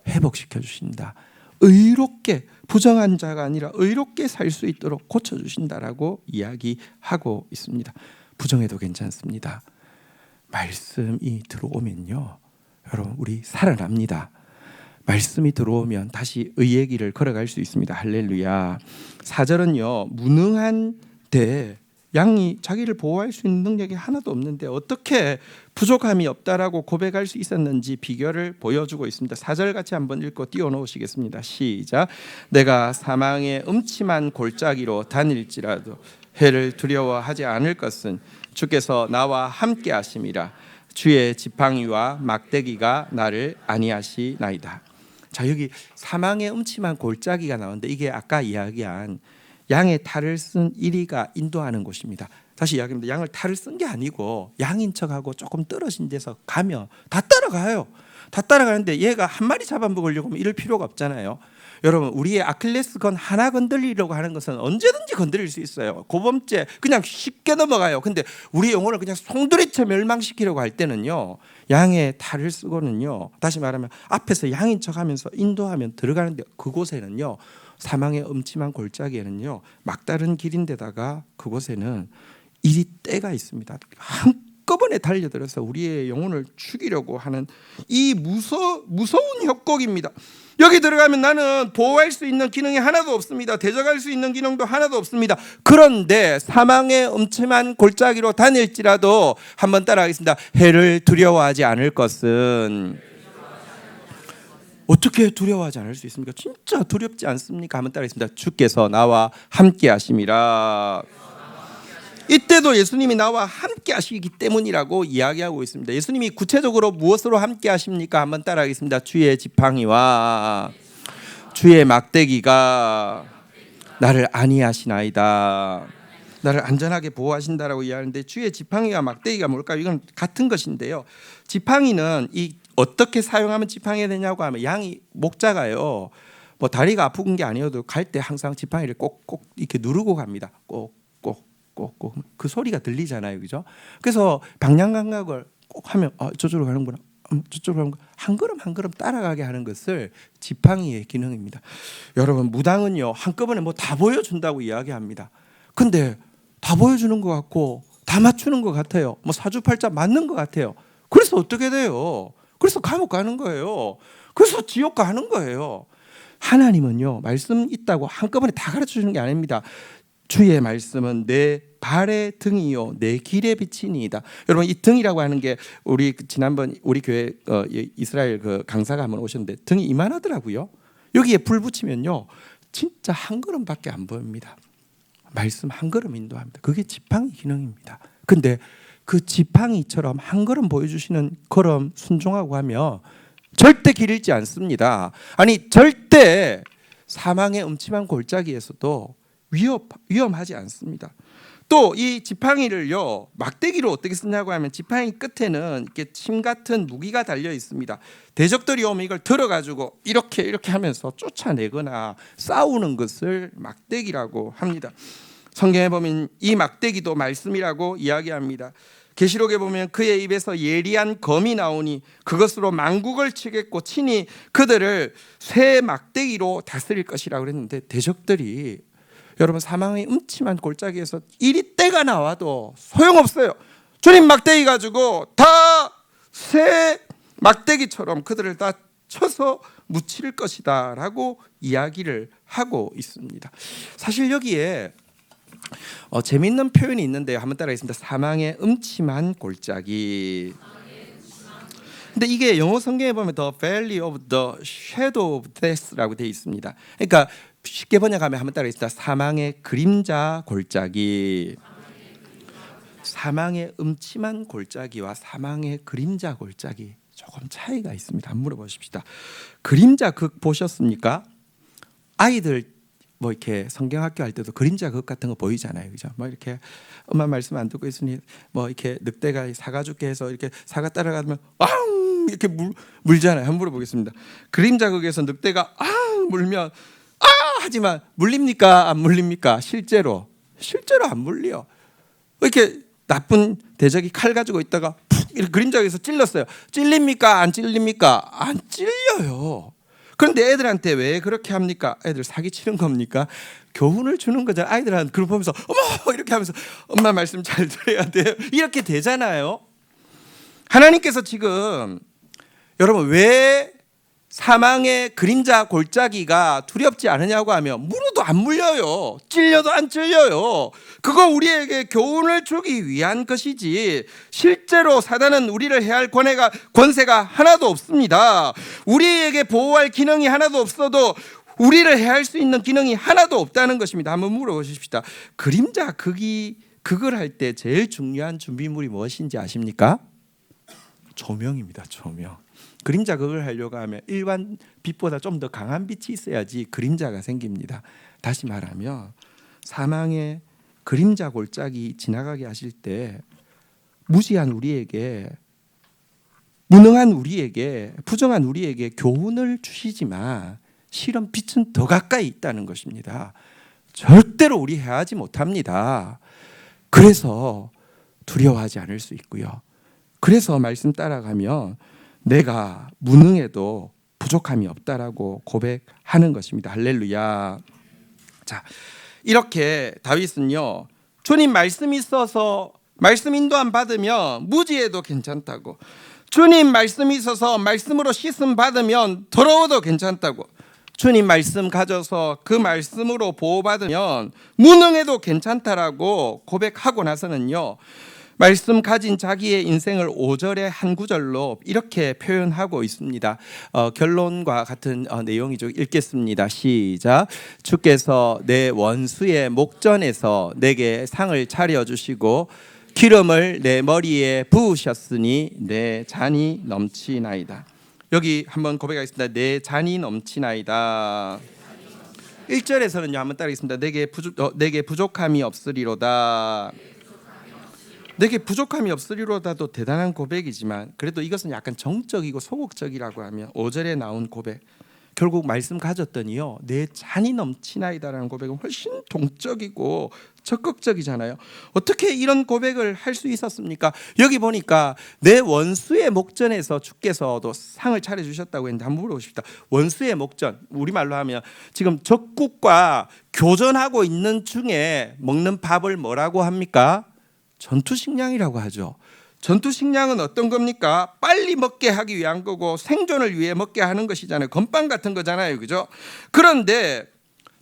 회복시켜 주신다. 의롭게, 부정한 자가 아니라 의롭게 살 수 있도록 고쳐주신다라고 이야기하고 있습니다. 부정해도 괜찮습니다. 말씀이 들어오면요, 여러분 우리 살아납니다. 말씀이 들어오면 다시 의의 길을 걸어갈 수 있습니다. 할렐루야. 4절은요, 무능한데 양이 자기를 보호할 수 있는 능력이 하나도 없는데 어떻게 부족함이 없다라고 고백할 수 있었는지 비결을 보여주고 있습니다. 4절 같이 한번 읽고 띄워놓으시겠습니다. 시작. 내가 사망의 음침한 골짜기로 다닐지라도 해를 두려워하지 않을 것은 주께서 나와 함께 하심이라. 주의 지팡이와 막대기가 나를 안위하시나이다. 자, 여기 사망의 음침한 골짜기가 나오는데 이게 아까 이야기한 양의 탈을 쓴 이리가 인도하는 곳입니다. 다시 이야기합니다. 양을 탈을 쓴 게 아니고 양인 척하고 조금 떨어진 데서 가면 다 따라가요. 다 따라가는데 얘가 한 마리 잡아먹으려고 하면 이럴 필요가 없잖아요. 여러분, 우리의 아킬레스건 하나 건드리려고 하는 것은 언제든지 건드릴 수 있어요. 고범죄 그냥 쉽게 넘어가요. 근데 우리 영혼을 그냥 송두리째 멸망시키려고 할 때는요, 양의 탈을 쓰고는요, 다시 말하면 앞에서 양인 척하면서 인도하면 들어가는데 그곳에는요, 사망의 음침한 골짜기에는요, 막다른 길인데다가 그곳에는 이리 떼가 있습니다. 한꺼번에 달려들어서 우리의 영혼을 죽이려고 하는 이 무서운 협곡입니다. 여기 들어가면 나는 보호할 수 있는 기능이 하나도 없습니다. 대적할 수 있는 기능도 하나도 없습니다. 그런데 사망의 음침한 골짜기로 다닐지라도, 한번 따라하겠습니다. 해를 두려워하지 않을 것은. 어떻게 두려워하지 않을 수 있습니까? 진짜 두렵지 않습니까? 한번 따라하겠습니다. 주께서 나와 함께 하심이라. 이때도 예수님이 나와 함께 하시기 때문이라고 이야기하고 있습니다. 예수님이 구체적으로 무엇으로 함께 하십니까? 한번 따라하겠습니다. 주의 지팡이와 주의 막대기가 나를 안위하시나이다. 나를 안전하게 보호하신다라고 이야기하는데, 주의 지팡이와 막대기가 뭘까요? 이건 같은 것인데요. 지팡이는 어떻게 사용하면 지팡이가 되냐고 하면, 양이 목자가요, 뭐 다리가 아픈 게 아니어도 갈 때 항상 지팡이를 꼭꼭 이렇게 누르고 갑니다. 꼭꼭. 꼭 그 소리가 들리잖아요, 그죠? 그래서 방향 감각을 꼭 하면 저쪽으로 가는구나, 저쪽으로 가는구나, 한 걸음 한 걸음 따라가게 하는 것을 지팡이의 기능입니다. 여러분, 무당은요 한꺼번에 뭐 다 보여준다고 이야기합니다. 근데 다 보여주는 것 같고 다 맞추는 것 같아요. 뭐 사주팔자 맞는 것 같아요. 그래서 어떻게 돼요? 그래서 감옥 가는 거예요. 그래서 지옥 가는 거예요. 하나님은요 말씀 있다고 한꺼번에 다 가르쳐 주는 게 아닙니다. 주의 말씀은 내 발의 등이요 내 길의 빛이니이다. 여러분, 이 등이라고 하는 게 우리 지난번 우리 교회 이스라엘 그 강사가 한번 오셨는데 등이 이만하더라고요. 여기에 불 붙이면요 진짜 한 걸음밖에 안 보입니다. 말씀 한 걸음 인도합니다. 그게 지팡이 기능입니다. 근데 그 지팡이처럼 한 걸음 보여주시는 걸음 순종하고 하면 절대 길 잃지 않습니다. 아니, 절대 사망의 음침한 골짜기에서도 위험하지 않습니다. 또 이 지팡이를요 막대기로 어떻게 쓰냐고 하면 지팡이 끝에는 이렇게 침 같은 무기가 달려 있습니다. 대적들이 오면 이걸 들어가지고 이렇게 하면서 쫓아내거나 싸우는 것을 막대기라고 합니다. 성경에 보면 이 막대기도 말씀이라고 이야기합니다. 계시록에 보면 그의 입에서 예리한 검이 나오니 그것으로 만국을 치겠고 친히 그들을 쇠 막대기로 다스릴 것이라고 그랬는데, 대적들이 여러분 사망의 음침한 골짜기에서 이리 때가 나와도 소용없어요. 주님 막대기 가지고 다 새 막대기처럼 그들을 다 쳐서 묻힐 것이다 라고 이야기를 하고 있습니다. 사실 여기에 재미있는 표현이 있는데요, 한번 따라하겠습니다. 사망의 음침한 골짜기. 근데 이게 영어 성경에 보면 The Valley of the Shadow of Death라고 되어 있습니다. 그러니까 쉽게 번역하면 한번 따라하겠습니다. 사망의 그림자 골짜기. 사망의 음침한 골짜기와 사망의 그림자 골짜기 조금 차이가 있습니다. 한번 물어보십시다. 그림자 극 보셨습니까? 아이들 뭐 이렇게 성경학교 할 때도 그림자 극 같은 거 보이잖아요, 그죠? 뭐 이렇게 엄마 말씀 안 듣고 있으니 뭐 이렇게 늑대가 사과 죽게 해서 이렇게 사과 따라가면 앙 이렇게 물잖아요. 한번 물어보겠습니다. 그림자 극에서 늑대가 앙 물면 하지만 물립니까? 안 물립니까? 실제로 안 물려. 이렇게 나쁜 대적이 칼 가지고 있다가 푹 이렇게 그림자에서 찔렀어요. 찔립니까? 안 찔립니까? 안 찔려요. 그런데 애들한테 왜 그렇게 합니까? 애들 사기치는 겁니까? 교훈을 주는 거잖아요. 아이들한테 그걸 보면서 어머 이렇게 하면서 엄마 말씀 잘 들어야 돼요. 이렇게 되잖아요. 하나님께서 지금 여러분 왜 사망의 그림자 골짜기가 두렵지 않으냐고 하면 물어도 안 물려요. 찔려도 안 찔려요. 그거 우리에게 교훈을 주기 위한 것이지 실제로 사단은 우리를 해할 권세가 하나도 없습니다. 우리에게 보호할 기능이 하나도 없어도 우리를 해할 수 있는 기능이 하나도 없다는 것입니다. 한번 물어보십시다. 그림자 극을 할 때 제일 중요한 준비물이 무엇인지 아십니까? 조명입니다. 조명. 그림자 극을 하려고 하면 일반 빛보다 좀 더 강한 빛이 있어야지 그림자가 생깁니다. 다시 말하면 사망의 그림자 골짜기 지나가게 하실 때 무지한 우리에게, 무능한 우리에게, 부정한 우리에게 교훈을 주시지만 실은 빛은 더 가까이 있다는 것입니다. 절대로 우리 해하지 못합니다. 그래서 두려워하지 않을 수 있고요. 그래서 말씀 따라가면 내가 무능해도 부족함이 없다라고 고백하는 것입니다. 할렐루야. 자, 이렇게 다윗은요, 주님 말씀이 있어서 말씀 인도함 받으면 무지해도 괜찮다고, 주님 말씀이 있어서 말씀으로 씻음 받으면 더러워도 괜찮다고, 주님 말씀 가져서 그 말씀으로 보호받으면 무능해도 괜찮다라고 고백하고 나서는요, 말씀 가진 자기의 인생을 5절의 한 구절로 이렇게 표현하고 있습니다. 결론과 같은 내용이죠. 읽겠습니다. 시작. 주께서 내 원수의 목전에서 내게 상을 차려주시고 기름을 내 머리에 부으셨으니 내 잔이 넘치나이다. 여기 한번 고백하겠습니다. 내 잔이 넘치나이다. 1절에서는요, 한번 따르겠습니다. 내게 부족함이 없으리로다. 내게 부족함이 없으리로다도 대단한 고백이지만 그래도 이것은 약간 정적이고 소극적이라고 하면 5절에 나온 고백, 결국 말씀 가졌더니요, 내 잔이 넘치나이다라는 고백은 훨씬 동적이고 적극적이잖아요. 어떻게 이런 고백을 할 수 있었습니까? 여기 보니까 내 원수의 목전에서 주께서도 상을 차려주셨다고 했는데 한번 물어보십시다. 원수의 목전, 우리말로 하면 지금 적국과 교전하고 있는 중에 먹는 밥을 뭐라고 합니까? 전투식량이라고 하죠. 전투식량은 어떤 겁니까? 빨리 먹게 하기 위한 거고 생존을 위해 먹게 하는 것이잖아요. 건빵 같은 거잖아요, 그죠? 그런데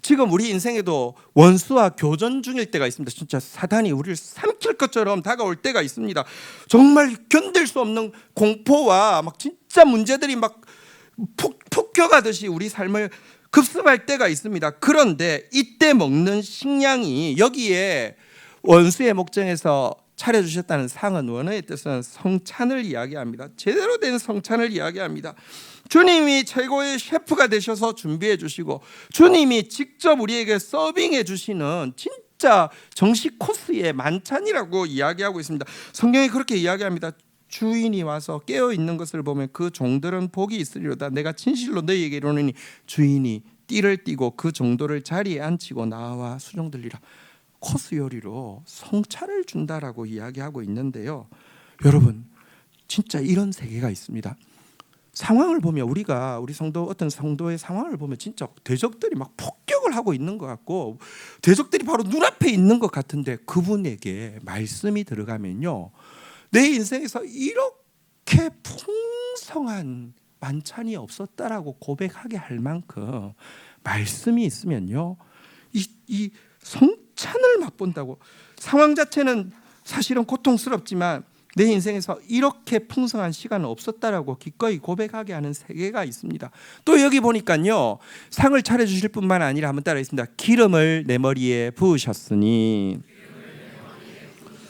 지금 우리 인생에도 원수와 교전 중일 때가 있습니다. 진짜 사단이 우리를 삼킬 것처럼 다가올 때가 있습니다. 정말 견딜 수 없는 공포와 막 진짜 문제들이 막 폭격하듯이 우리 삶을 급습할 때가 있습니다. 그런데 이때 먹는 식량이 여기에 원수의 목전에서 차려주셨다는 상은 원어의 뜻은 성찬을 이야기합니다. 제대로 된 성찬을 이야기합니다. 주님이 최고의 셰프가 되셔서 준비해 주시고 주님이 직접 우리에게 서빙해 주시는 진짜 정식 코스의 만찬이라고 이야기하고 있습니다. 성경이 그렇게 이야기합니다. 주인이 와서 깨어 있는 것을 보면 그 종들은 복이 있으리로다. 내가 진실로 너희에게 이르노니 주인이 띠를 띠고 그 종들을 자리에 앉히고 나와 수종들리라. 코스 요리로 성찬을 준다라고 이야기하고 있는데요. 여러분, 진짜 이런 세계가 있습니다. 상황을 보면 우리가 우리 성도 어떤 성도의 상황을 보면 진짜 대적들이 막 폭격을 하고 있는 것 같고 대적들이 바로 눈앞에 있는 것 같은데 그분에게 말씀이 들어가면요, 내 인생에서 이렇게 풍성한 만찬이 없었다라고 고백하게 할 만큼 말씀이 있으면요, 이 성찬을 맛본다고. 상황 자체는 사실은 고통스럽지만 내 인생에서 이렇게 풍성한 시간은 없었다라고 기꺼이 고백하게 하는 세계가 있습니다. 또 여기 보니까요, 상을 차려주실 뿐만 아니라 한번 따라하겠습니다. 기름을 내 머리에 부으셨으니.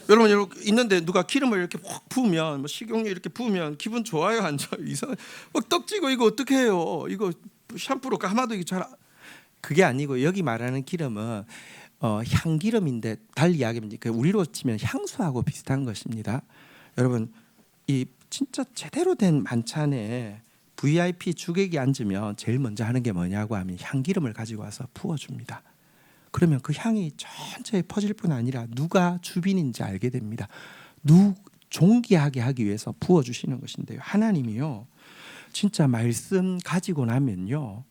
여러분 있는데 누가 기름을 이렇게 확 부으면, 뭐 식용유 이렇게 부으면 기분 좋아요, 안 좋아요? 이상 막 떡지고 이거 어떻게 해요? 이거 샴푸로 감아도 이게 잘 그게 아니고 여기 말하는 기름은 향기름인데 달리 이야기하면 우리로 치면 향수하고 비슷한 것입니다. 여러분, 이 진짜 제대로 된 만찬에 VIP 주객이 앉으면 제일 먼저 하는 게 뭐냐고 하면 향기름을 가지고 와서 부어줍니다. 그러면 그 향이 천천히 퍼질 뿐 아니라 누가 주빈인지 알게 됩니다. 존귀하게 하기 위해서 부어주시는 것인데요, 하나님이요, 진짜 말씀 가지고 나면요,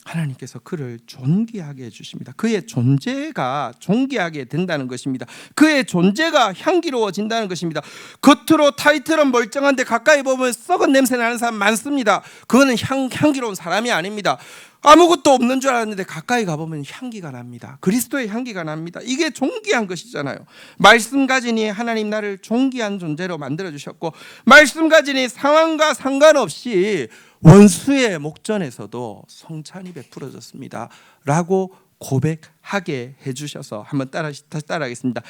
하나님께서 그를 존귀하게 해주십니다. 그의 존재가 존귀하게 된다는 것입니다. 그의 존재가 향기로워진다는 것입니다. 겉으로 타이틀은 멀쩡한데 가까이 보면 썩은 냄새 나는 사람 많습니다. 그거는 향기로운 사람이 아닙니다. 아무것도 없는 줄 알았는데 가까이 가보면 향기가 납니다. 그리스도의 향기가 납니다. 이게 존귀한 것이잖아요. 말씀 가지니 하나님 나를 존귀한 존재로 만들어주셨고, 말씀 가지니 상황과 상관없이 원수의 목전에서도 성찬이 베풀어졌습니다 라고 고백하게 해주셔서 한번 다시 따라하겠습니다.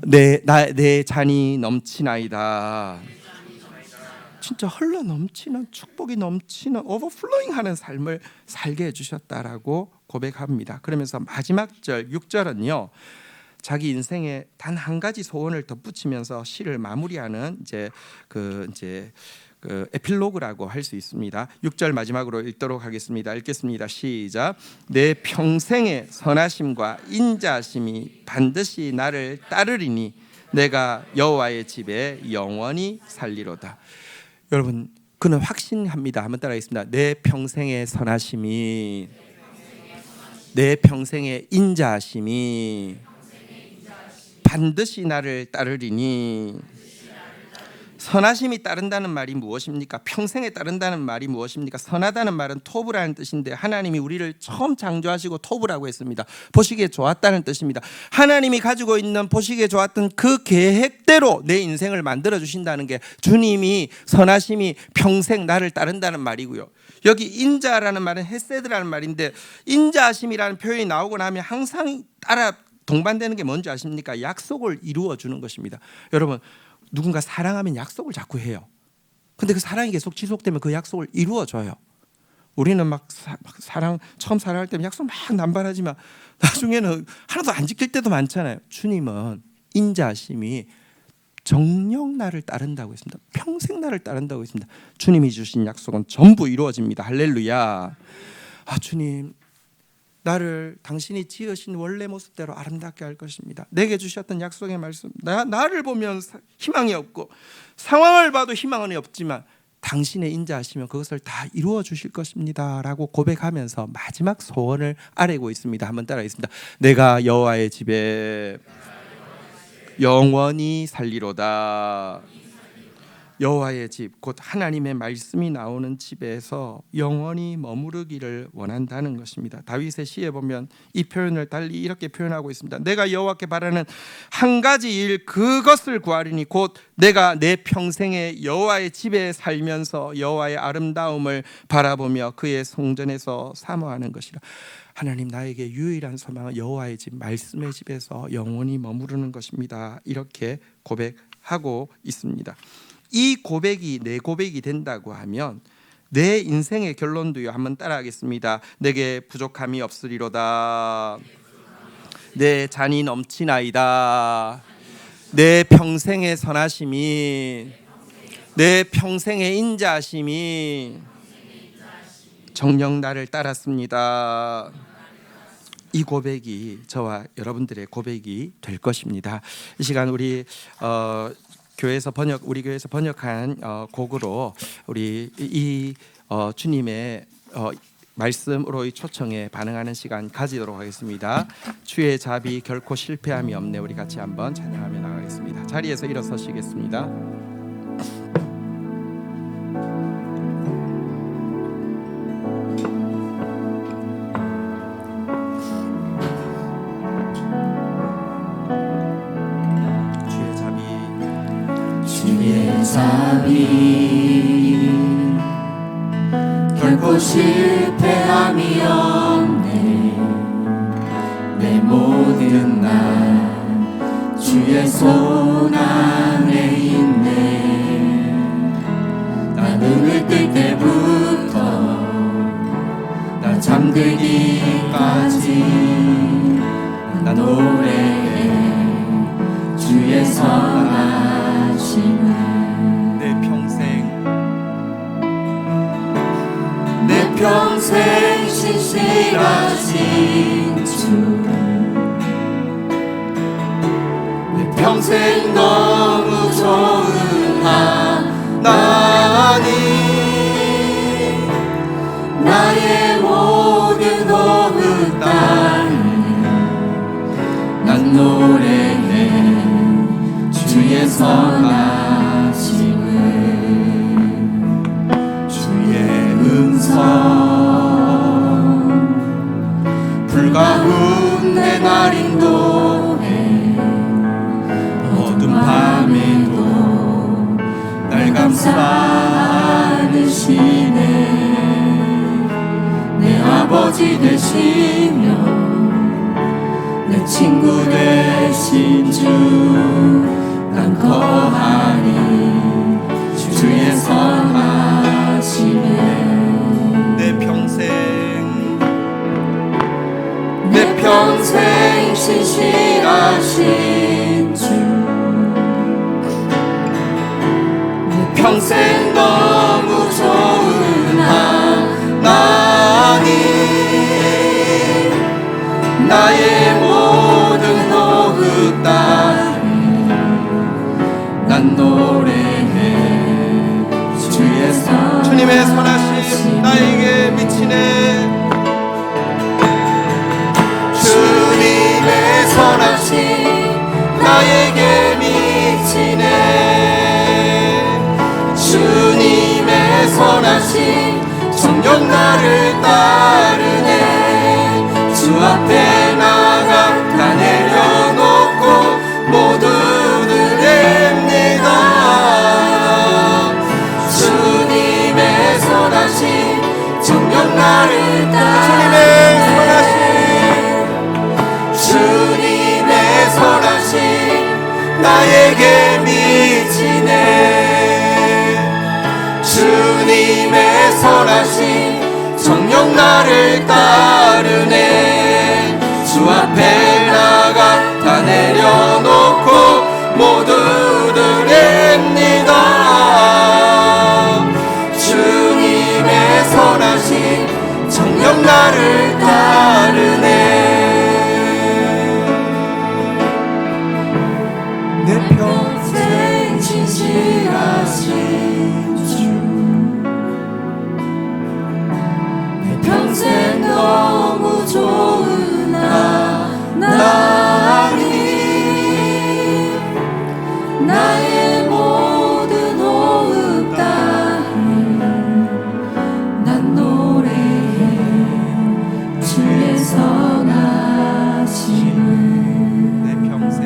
내 잔이 넘치나이다. 진짜 흘러 넘치는 축복이 넘치는 오버플로잉하는 삶을 살게 해주셨다라고 고백합니다. 그러면서 마지막 절 6절은요, 자기 인생에 단 한 가지 소원을 덧붙이면서 시를 마무리하는 그 에필로그라고 할 수 있습니다. 6절 마지막으로 읽도록 하겠습니다. 읽겠습니다. 시작. 내 평생의 선하심과 인자하심이 반드시 나를 따르리니 내가 여호와의 집에 영원히 살리로다. 여러분, 그는 확신합니다. 한번 따라하겠습니다. 내 평생의 선하심이, 내 평생의 인자하심이 반드시 나를 따르리니. 선하심이 따른다는 말이 무엇입니까? 평생에 따른다는 말이 무엇입니까? 선하다는 말은 토브라는 뜻인데 하나님이 우리를 처음 창조하시고 토브라고 했습니다. 보시기에 좋았다는 뜻입니다. 하나님이 가지고 있는 보시기에 좋았던 그 계획대로 내 인생을 만들어 주신다는 게 주님이 선하심이 평생 나를 따른다는 말이고요. 여기 인자라는 말은 헤세드라는 말인데 인자하심이라는 표현이 나오고 나면 항상 따라 동반되는 게 뭔지 아십니까? 약속을 이루어 주는 것입니다. 여러분, 누군가 사랑하면 약속을 자꾸 해요. 근데 그 사랑이 계속 지속되면 그 약속을 이루어줘요. 우리는 막 처음 사랑할 때는 약속 막 남발하지만 나중에는 하나도 안 지킬 때도 많잖아요. 주님은 인자하심이 정녕 나를 따른다고 했습니다. 평생 나를 따른다고 했습니다. 주님이 주신 약속은 전부 이루어집니다. 할렐루야. 주님, 나를 당신이 지으신 원래 모습대로 아름답게 할 것입니다. 내게 주셨던 약속의 말씀, 나를 보면 희망이 없고 상황을 봐도 희망은 없지만 당신의 인자하시면 그것을 다 이루어 주실 것입니다 라고 고백하면서 마지막 소원을 아뢰고 있습니다. 한번 따라하겠습니다. 내가 여호와의 집에 영원히 살리로다. 여호와의 집, 곧 하나님의 말씀이 나오는 집에서 영원히 머무르기를 원한다는 것입니다. 다윗의 시에 보면 이 표현을 달리 이렇게 표현하고 있습니다. 내가 여호와께 바라는 한 가지 일, 그것을 구하리니 곧 내가 내 평생에 여호와의 집에 살면서 여호와의 아름다움을 바라보며 그의 성전에서 사모하는 것이라. 하나님, 나에게 유일한 소망은 여호와의 집, 말씀의 집에서 영원히 머무르는 것입니다. 이렇게 고백하고 있습니다. 이 고백이 내 고백이 된다고 하면 내 인생의 결론도요. 한번 따라하겠습니다. 내게 부족함이 없으리로다. 내 잔이 넘치나이다. 내 평생의 선하심이, 내 평생의 인자하심이 정녕 나를 따랐습니다. 이 고백이 저와 여러분들의 고백이 될 것입니다. 이 시간 우리 우리 교회에서 번역한 곡으로 우리 이 주님의 말씀으로의 초청에 반응하는 시간 가지도록 하겠습니다. 주의 자비 결코 실패함이 없네. 우리 같이 한번 찬양하며 나가겠습니다. 자리에서 일어서시겠습니다. 자비 결코 실패함이 없네. 내 모든 날 주의 손 안에 있네. 나 눈을 뜰 때부터 나 잠들기까지 나 노래해 주의 선하심을. 평생 신실하신 주, 내 평생 너무 좋은 하나님, 나의 모든 호흡 따르 난 노래해 주의 선하심을. 주의 음성 불가운 내 날 인도해 어둠 밤에도 날 감싸 안으시네. 내 아버지 되시며 내 친구 되신 주, 난 거하니 주의 선하심에. 내 평생 신실하신 주, 내 평생 너무 좋은 하나님, 나의 모든 호흡 따르 난 노래해 주의 선. 주님의 선하심 나에게 미치네. 주님의 선하심 나에게 미치네. 주님의 선하심 정녕 나를 따르네. 주 앞에 나가 다 내려놓고 모두 드립니다. 주님의 선하심 정녕 나를 따르네. 주님의 선하심 나에게 미치네. 주님의 선하심 정녕 나를 따르네. 주 앞에 나가 다 내려놓고 모두 드립니다. 주님의 선하심 정녕 나를 주의 선하심을 내 평생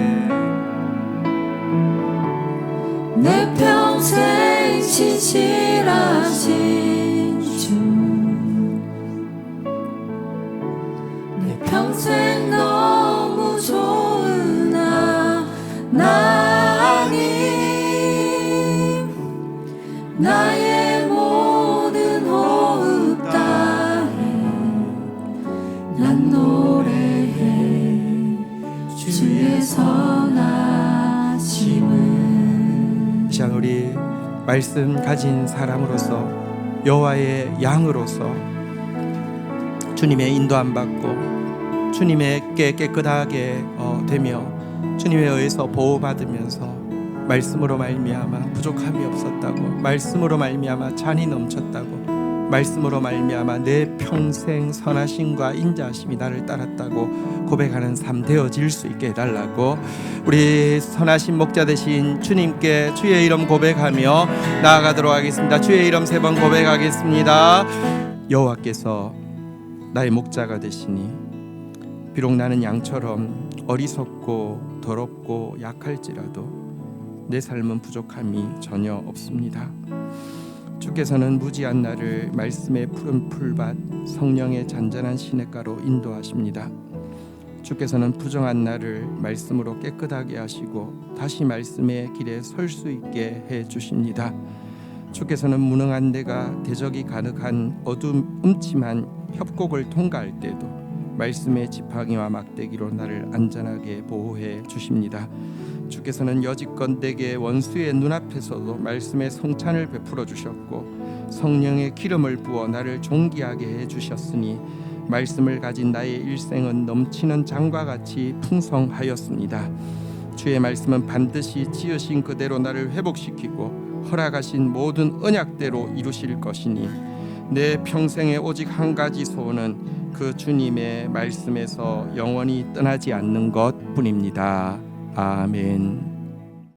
내 평생 진실하신 주 내 평생 너무 좋은 하나님 나의 모든 호흡 다해 난 노래해 주의 선하심을. 이 시간 우리 말씀 가진 사람으로서 여호와의 양으로서 주님의 인도함 받고 주님에게 깨끗하게 되며 주님에 의해서 보호받으면서 말씀으로 말미암아 부족함이 없었다고, 말씀으로 말미암아 잔이 넘쳤다고, 말씀으로 말미암아 내 평생 선하심과 인자하심이 나를 따랐다고 고백하는 삶 되어질 수 있게 해달라고 우리 선하신 목자 되신 주님께 주의 이름 고백하며 나아가도록 하겠습니다. 주의 이름 3번 고백하겠습니다. 여호와께서 나의 목자가 되시니 비록 나는 양처럼 어리석고 더럽고 약할지라도 내 삶은 부족함이 전혀 없습니다. 주께서는 무지한 나를 말씀의 푸른 풀밭 성령의 잔잔한 시냇가로 인도하십니다. 주께서는 부정한 나를 말씀으로 깨끗하게 하시고 다시 말씀의 길에 설 수 있게 해 주십니다. 주께서는 무능한 내가 대적이 가득한 어둠 음침한 협곡을 통과할 때도 말씀의 지팡이와 막대기로 나를 안전하게 보호해 주십니다. 주께서는 여지껏 내게 원수의 눈앞에서도 말씀의 성찬을 베풀어 주셨고 성령의 기름을 부어 나를 존귀하게 해 주셨으니 말씀을 가진 나의 일생은 넘치는 장과 같이 풍성하였습니다. 주의 말씀은 반드시 지으신 그대로 나를 회복시키고 허락하신 모든 언약대로 이루실 것이니 내 평생에 오직 한 가지 소원은 그 주님의 말씀에서 영원히 떠나지 않는 것뿐입니다. 아멘.